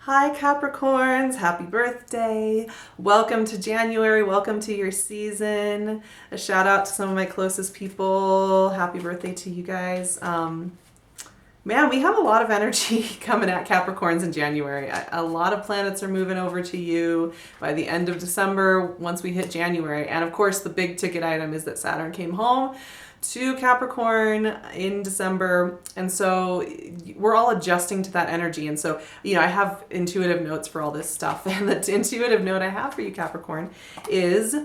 Hi Capricorns, happy birthday. Welcome to January, welcome to your season. A shout out to some of my closest people. Happy birthday to you guys. Man, we have a lot of energy coming at Capricorns in January. A lot of planets are moving over to you by the end of December once we hit January. And of course, the big ticket item is that Saturn came home to Capricorn in December. And so we're all adjusting to that energy. And so, I have intuitive notes for all this stuff. And the intuitive note I have for you, Capricorn, is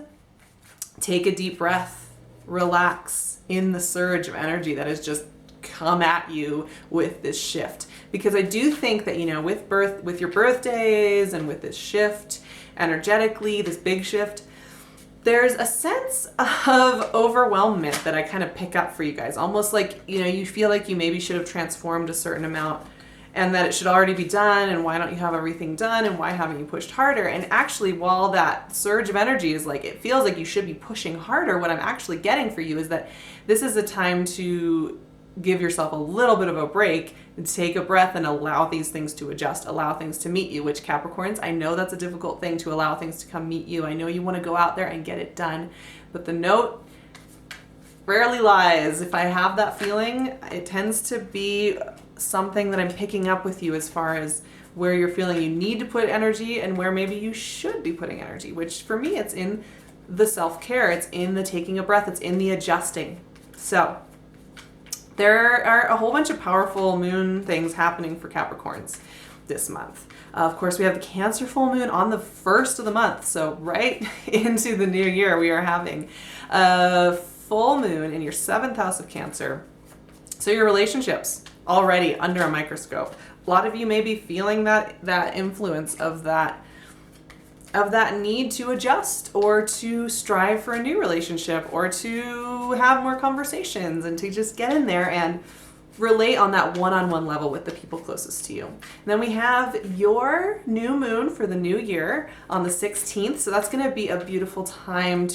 take a deep breath, relax in the surge of energy that has just come at you with this shift. Because I do think that, with your birthdays and with this shift energetically, this big shift, there's a sense of overwhelmment that I kind of pick up for you guys. Almost like, you feel like you maybe should have transformed a certain amount and that it should already be done, and why don't you have everything done, and why haven't you pushed harder? And actually, while that surge of energy is like, it feels like you should be pushing harder, what I'm actually getting for you is that this is a time to give yourself a little bit of a break and take a breath and allow these things to adjust, allow things to meet you, which Capricorns, I know that's a difficult thing, to allow things to come meet you. I know you want to go out there and get it done, but the note rarely lies. If I have that feeling, it tends to be something that I'm picking up with you as far as where you're feeling you need to put energy and where maybe you should be putting energy, which for me, it's in the self-care, it's in the taking a breath, it's in the adjusting. So there are a whole bunch of powerful moon things happening for Capricorns this month. Of course, we have the Cancer full moon on the first of the month. So right into the new year, we are having a full moon in your 7th house of Cancer. So your relationships already under a microscope. A lot of you may be feeling that influence of that need to adjust or to strive for a new relationship or to have more conversations and to just get in there and relate on that one-on-one level with the people closest to you. And then we have your new moon for the new year on the 16th. So that's going to be a beautiful time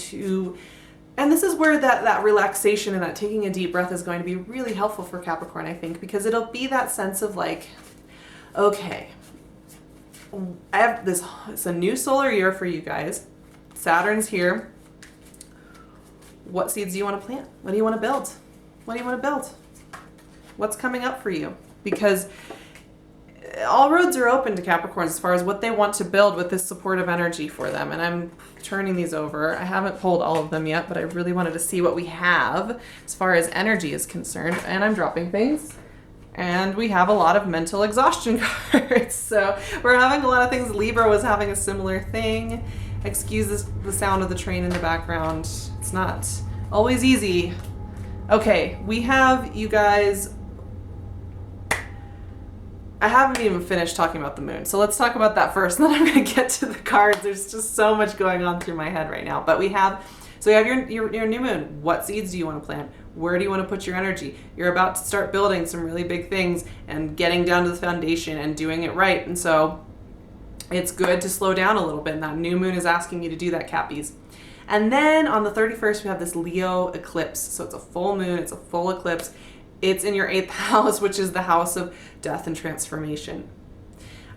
and this is where that relaxation and that taking a deep breath is going to be really helpful for Capricorn, I think, because it'll be that sense of like, okay, it's a new solar year for you guys. Saturn's here. What seeds do you want to plant? What do you want to build? What do you want to build? What's coming up for you? Because all roads are open to Capricorns as far as what they want to build with this supportive energy for them. And I'm turning these over. I haven't pulled all of them yet, but I really wanted to see what we have as far as energy is concerned. And I'm dropping things. And we have a lot of mental exhaustion cards. So we're having a lot of things. Libra was having a similar thing. Excuse the sound of the train in the background. It's not always easy. Okay, we have, you guys, I haven't even finished talking about the moon. So let's talk about that first, and then I'm going to get to the cards. There's just so much going on through my head right now. But we have your new moon. What seeds do you want to plant? Where do you want to put your energy? You're about to start building some really big things and getting down to the foundation and doing it right. And so it's good to slow down a little bit. And that new moon is asking you to do that, Cappies. And then on the 31st, we have this Leo eclipse. So it's a full moon. It's a full eclipse. It's in your 8th house, which is the house of death and transformation.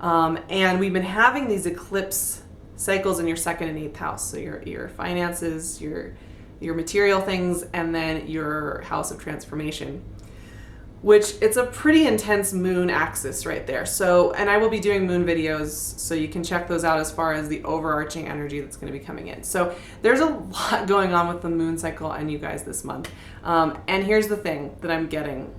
And we've been having these eclipse cycles in your 2nd and 8th house. So your finances, your material things, and then your house of transformation, which it's a pretty intense moon axis right there. So, and I will be doing moon videos, so you can check those out as far as the overarching energy that's going to be coming in. So there's a lot going on with the moon cycle and you guys this month. And here's the thing that I'm getting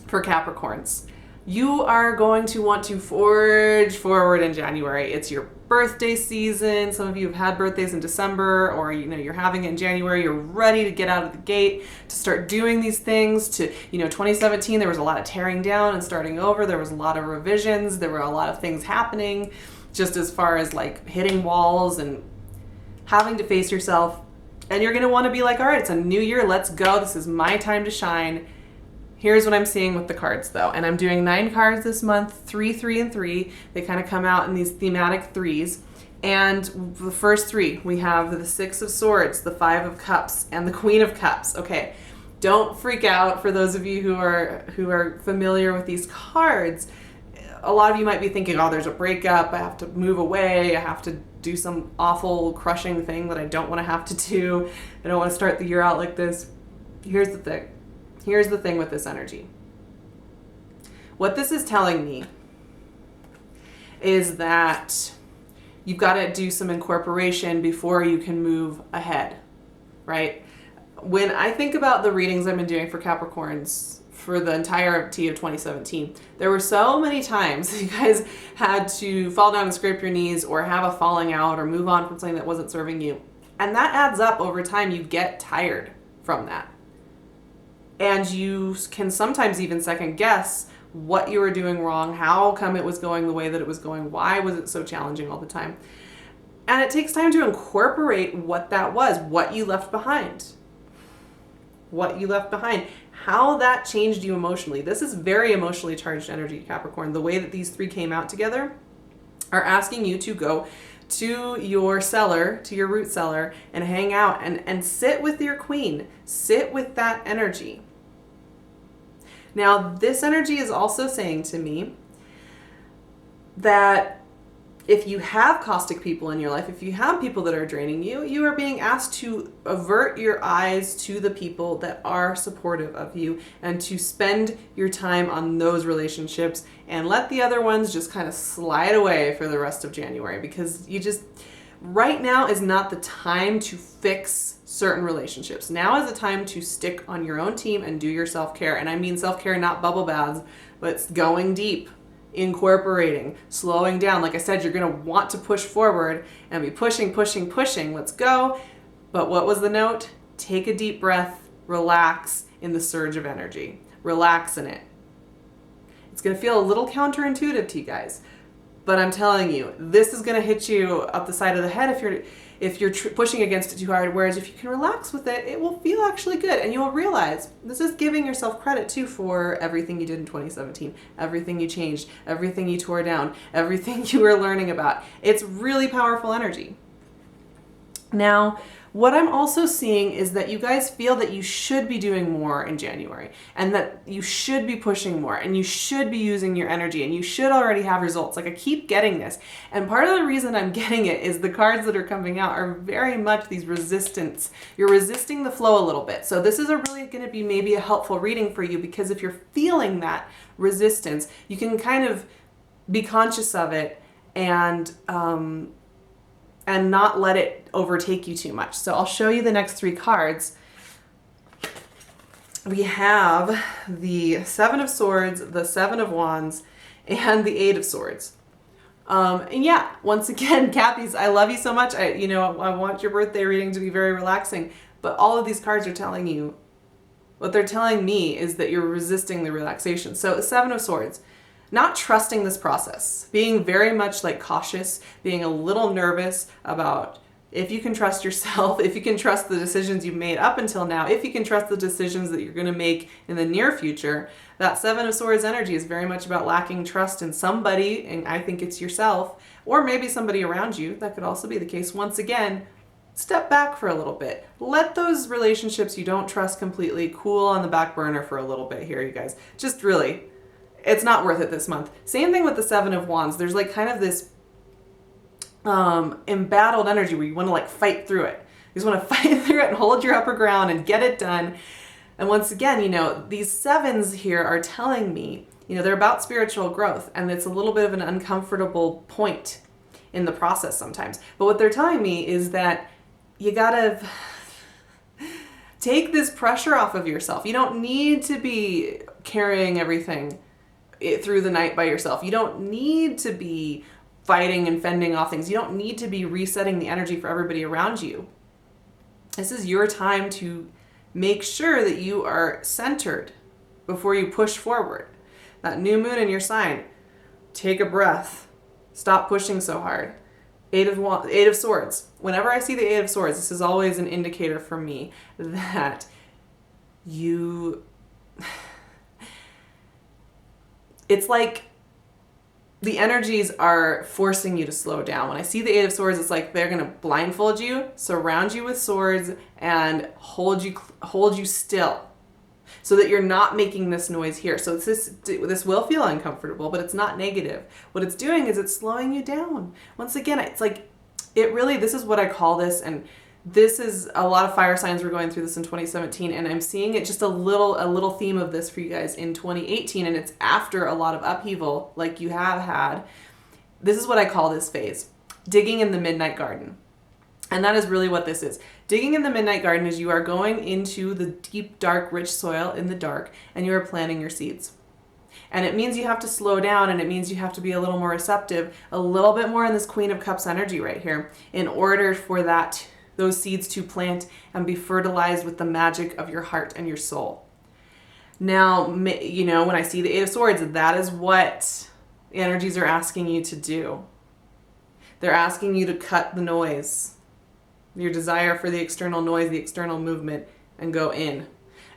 for Capricorns. You are going to want to forge forward in January. It's your birthday season. Some of you have had birthdays in December, or you're having it in January. You're ready to get out of the gate to start doing these things. 2017, there was a lot of tearing down and starting over. There was a lot of revisions. There were a lot of things happening, just as far as like hitting walls and having to face yourself. And you're going to want to be like, all right, it's a new year. Let's go. This is my time to shine. Here's what I'm seeing with the cards, though. And I'm doing 9 cards this month, 3, 3, and 3. They kind of come out in these thematic threes. And the first 3, we have the 6 of Swords, the 5 of Cups, and the Queen of Cups. Okay, don't freak out for those of you who are familiar with these cards. a lot of you might be thinking, oh, there's a breakup, I have to move away, I have to do some awful crushing thing that I don't want to have to do. I don't want to start the year out like this. Here's the thing. Here's the thing with this energy. What this is telling me is that you've got to do some incorporation before you can move ahead, right? When I think about the readings I've been doing for Capricorns for the entirety of 2017, there were so many times you guys had to fall down and scrape your knees or have a falling out or move on from something that wasn't serving you. And that adds up over time. You get tired from that. And you can sometimes even second guess what you were doing wrong, how come it was going the way that it was going, why was it so challenging all the time. And it takes time to incorporate what that was, what you left behind. What you left behind, how that changed you emotionally. This is very emotionally charged energy, Capricorn. The way that these three came out together are asking you to go to your cellar, to your root cellar, and hang out and sit with your queen. Sit with that energy. Now, this energy is also saying to me that if you have caustic people in your life, if you have people that are draining you, you are being asked to avert your eyes to the people that are supportive of you and to spend your time on those relationships and let the other ones just kind of slide away for the rest of January, because right now is not the time to fix certain relationships. Now is the time to stick on your own team and do your self-care. And I mean self-care, not bubble baths, but going deep, incorporating, slowing down. Like I said, you're going to want to push forward and be pushing. Let's go. But what was the note? Take a deep breath, relax in the surge of energy. Relax in it. It's going to feel a little counterintuitive to you guys, but I'm telling you, this is going to hit you up the side of the head if you're pushing against it too hard. Whereas if you can relax with it, it will feel actually good. And you will realize this is giving yourself credit too for everything you did in 2017, everything you changed, everything you tore down, everything you were learning about. It's really powerful energy. Now, what I'm also seeing is that you guys feel that you should be doing more in January and that you should be pushing more and you should be using your energy and you should already have results. Like, I keep getting this. And part of the reason I'm getting it is the cards that are coming out are very much these resistance. You're resisting the flow a little bit. So this is really going to be maybe a helpful reading for you, because if you're feeling that resistance, you can kind of be conscious of it and not let it overtake you too much. So I'll show you the next three cards. We have the Seven of Swords, the Seven of Wands, and the Eight of Swords. And yeah, once again, Cappies, I love you so much. I want your birthday reading to be very relaxing, but all of these cards are telling you, what they're telling me is that you're resisting the relaxation. So the Seven of Swords, not trusting this process, being very much like cautious, being a little nervous about if you can trust yourself, if you can trust the decisions you've made up until now, if you can trust the decisions that you're going to make in the near future. That Seven of Swords energy is very much about lacking trust in somebody, and I think it's yourself, or maybe somebody around you. That could also be the case. Once again, step back for a little bit. Let those relationships you don't trust completely cool on the back burner for a little bit here, you guys. Just really, it's not worth it this month. Same thing with the Seven of Wands. There's like kind of this embattled energy where you want to like fight through it. You just want to fight through it and hold your upper ground and get it done. And once again, these sevens here are telling me, they're about spiritual growth, and it's a little bit of an uncomfortable point in the process sometimes. But what they're telling me is that you gotta take this pressure off of yourself. You don't need to be carrying everything through the night by yourself. You don't need to be fighting and fending off things. You don't need to be resetting the energy for everybody around you. This is your time to make sure that you are centered before you push forward. That new moon in your sign, take a breath. Stop pushing so hard. Eight of Swords. Whenever I see the Eight of Swords, this is always an indicator for me that it's like the energies are forcing you to slow down. When I see the Eight of Swords, it's like they're going to blindfold you, surround you with swords, and hold you still. so that you're not making this noise here. So this will feel uncomfortable, but it's not negative. What it's doing is it's slowing you down. Once again, it's like, this is what I call this, and this is a lot of fire signs were going through this in 2017, and I'm seeing it just a little theme of this for you guys in 2018, and it's after a lot of upheaval like you have had. This is what I call this phase, digging in the midnight garden. And that is really what this is. Digging in the midnight garden is you are going into the deep, dark, rich soil in the dark, and you are planting your seeds. And it means you have to slow down, and it means you have to be a little more receptive, a little bit more in this Queen of Cups energy right here, in order for those seeds to plant and be fertilized with the magic of your heart and your soul. Now, when I see the Eight of Swords, that is what the energies are asking you to do. They're asking you to cut the noise, your desire for the external noise, the external movement, and go in.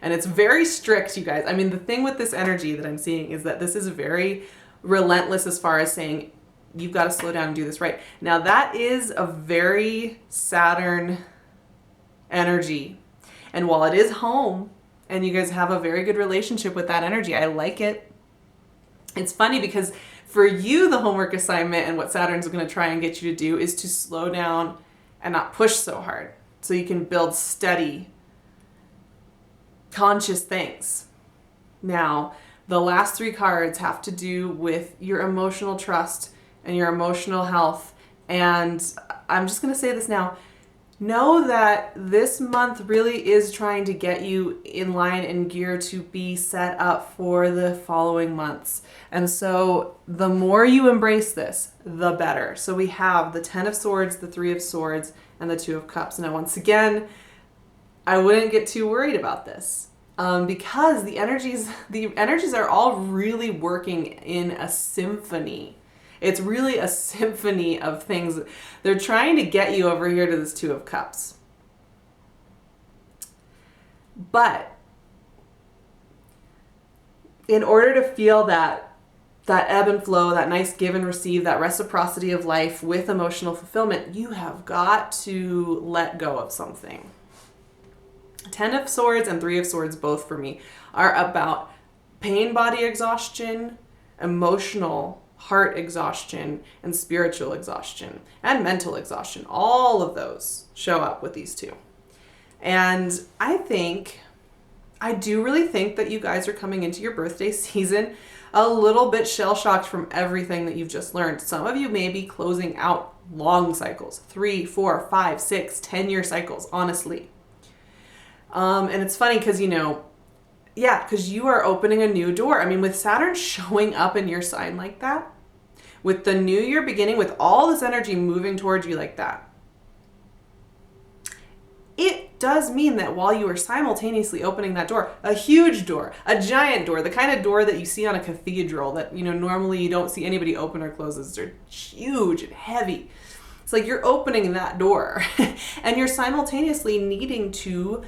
And it's very strict, you guys. I mean, the thing with this energy that I'm seeing is that this is very relentless as far as saying, you've got to slow down and do this right. Now, that is a very Saturn energy. And while it is home, and you guys have a very good relationship with that energy, I like it. It's funny because for you, the homework assignment and what Saturn's going to try and get you to do is to slow down and not push so hard, so you can build steady, conscious things. Now, the last three cards have to do with your emotional trust and your emotional health. And I'm just going to say this now. Know that this month really is trying to get you in line and gear to be set up for the following months. And so the more you embrace this, the better. So we have the 10 of Swords, the 3 of Swords, and the 2 of Cups. Now, once again, I wouldn't get too worried about this. Because the energies are all really working in a symphony. It's really a symphony of things. They're trying to get you over here to this 2 of Cups. But in order to feel that ebb and flow, that nice give and receive, that reciprocity of life with emotional fulfillment, you have got to let go of something. 10 of Swords and 3 of Swords, both for me, are about pain body exhaustion, emotional heart exhaustion, and spiritual exhaustion, and mental exhaustion. All of those show up with these two. And I do really think that you guys are coming into your birthday season a little bit shell-shocked from everything that you've just learned. Some of you may be closing out long cycles, 3, 4, 5, 6, 10-year cycles, honestly. And it's funny because, because you are opening a new door. I mean, with Saturn showing up in your sign like that, with the new year beginning, with all this energy moving towards you like that, it does mean that while you are simultaneously opening that door, a huge door, a giant door, the kind of door that you see on a cathedral that, normally you don't see anybody open or close. They're huge and heavy. It's like you're opening that door and you're simultaneously needing to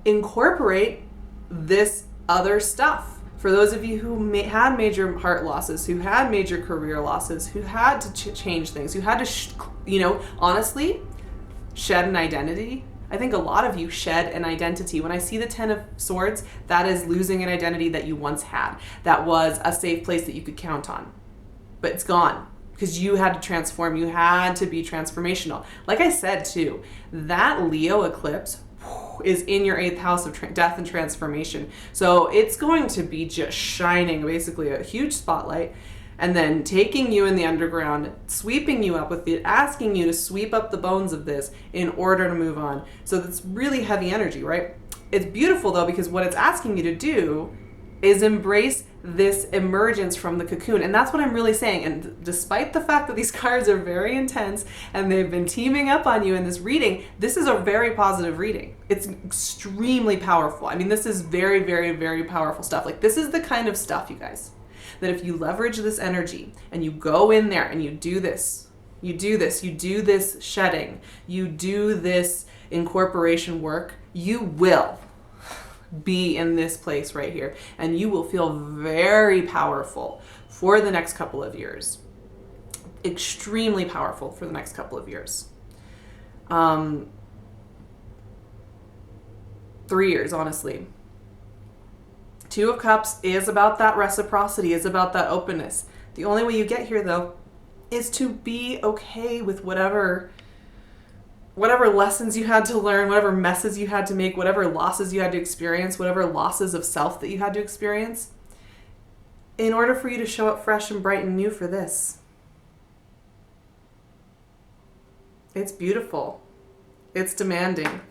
incorporate this other stuff. For those of you who had major heart losses, who had major career losses, who had to change things, who had to, honestly, shed an identity. I think a lot of you shed an identity. When I see the 10 of Swords, that is losing an identity that you once had. That was a safe place that you could count on. But it's gone because you had to transform. You had to be transformational. Like I said, too, that Leo eclipse is in your 8th house of death and transformation. So it's going to be just shining, basically a huge spotlight, and then taking you in the underground, sweeping you up with it, asking you to sweep up the bones of this in order to move on. So that's really heavy energy, right? It's beautiful though, because what it's asking you to do is embrace this emergence from the cocoon. And that's what I'm really saying. And despite the fact that these cards are very intense and they've been teaming up on you in this reading, this is a very positive reading. It's extremely powerful. I mean, this is very, very, very powerful stuff. Like, this is the kind of stuff, you guys, that if you leverage this energy and you go in there and you do this shedding, you do this incorporation work, you will be in this place right here, and you will feel very powerful for the next couple of years. Extremely powerful for the next couple of years. 3 years, honestly. Two of Cups is about that reciprocity, is about that openness. The only way you get here, though, is to be okay with whatever lessons you had to learn, whatever messes you had to make, whatever losses you had to experience, whatever losses of self that you had to experience, in order for you to show up fresh and bright and new for this. It's beautiful. It's demanding.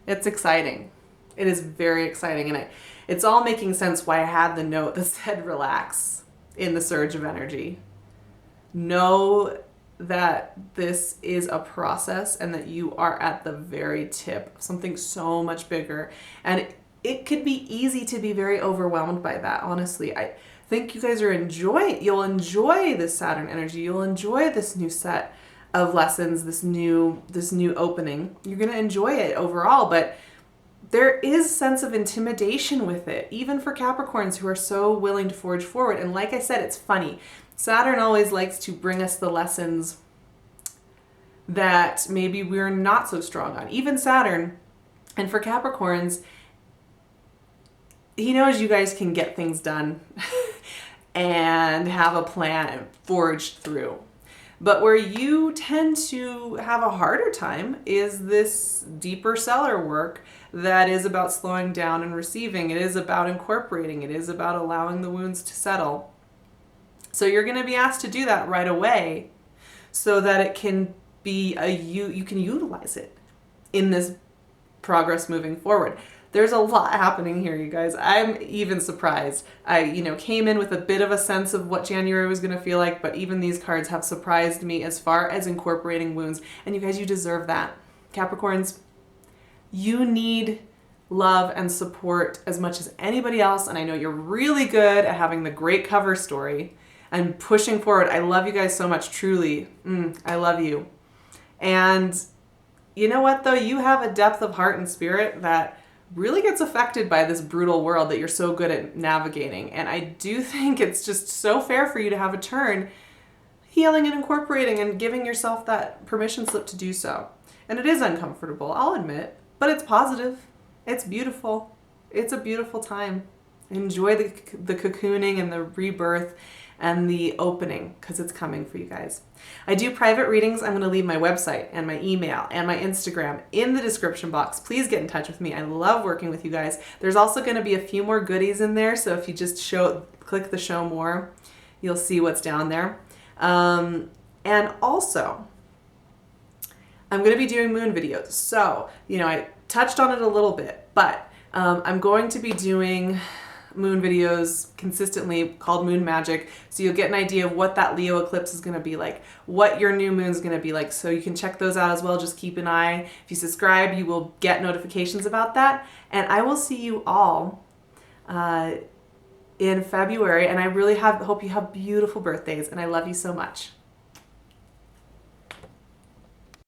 It's exciting. It is very exciting. And it's all making sense why I had the note that said relax in the surge of energy. Know that this is a process and that you are at the very tip of something so much bigger. And it could be easy to be very overwhelmed by that, honestly. I think you guys you'll enjoy this Saturn energy. You'll enjoy this new set of lessons, this new opening. You're going to enjoy it overall, but there is a sense of intimidation with it, even for Capricorns who are so willing to forge forward. And like I said, it's funny. Saturn always likes to bring us the lessons that maybe we're not so strong on. Even Saturn. And for Capricorns, he knows you guys can get things done and have a plan forged through. But where you tend to have a harder time is this deeper cellar work that is about slowing down and receiving. It is about incorporating. It is about allowing the wounds to settle. So you're going to be asked to do that right away so that it can be you can utilize it in this progress moving forward. There's a lot happening here, you guys. I'm even surprised. I, came in with a bit of a sense of what January was going to feel like, but even these cards have surprised me as far as incorporating wounds. And you guys, you deserve that. Capricorns, you need love and support as much as anybody else. And I know you're really good at having the great cover story and pushing forward. I love you guys so much, truly. I love you. And you know what, though? You have a depth of heart and spirit that really gets affected by this brutal world that you're so good at navigating. And I do think it's just so fair for you to have a turn healing and incorporating and giving yourself that permission slip to do so. And it is uncomfortable, I'll admit, but it's positive. It's beautiful. It's a beautiful time. Enjoy the cocooning and the rebirth and the opening, because it's coming for you guys. I do private readings. I'm going to leave my website and my email and my Instagram in the description box. Please get in touch with me. I love working with you guys. There's also going to be a few more goodies in there, so if you just click the show more, you'll see what's down there. And also, I'm going to be doing moon videos. So, I touched on it a little bit, but I'm going to be doing moon videos consistently called Moon Magic, so you'll get an idea of what that Leo eclipse is going to be like, what your new moon is going to be like, so you can check those out as well. Just keep an eye. If you subscribe, you will get notifications about that, and I will see you all in February, and I really hope you have beautiful birthdays, and I love you so much.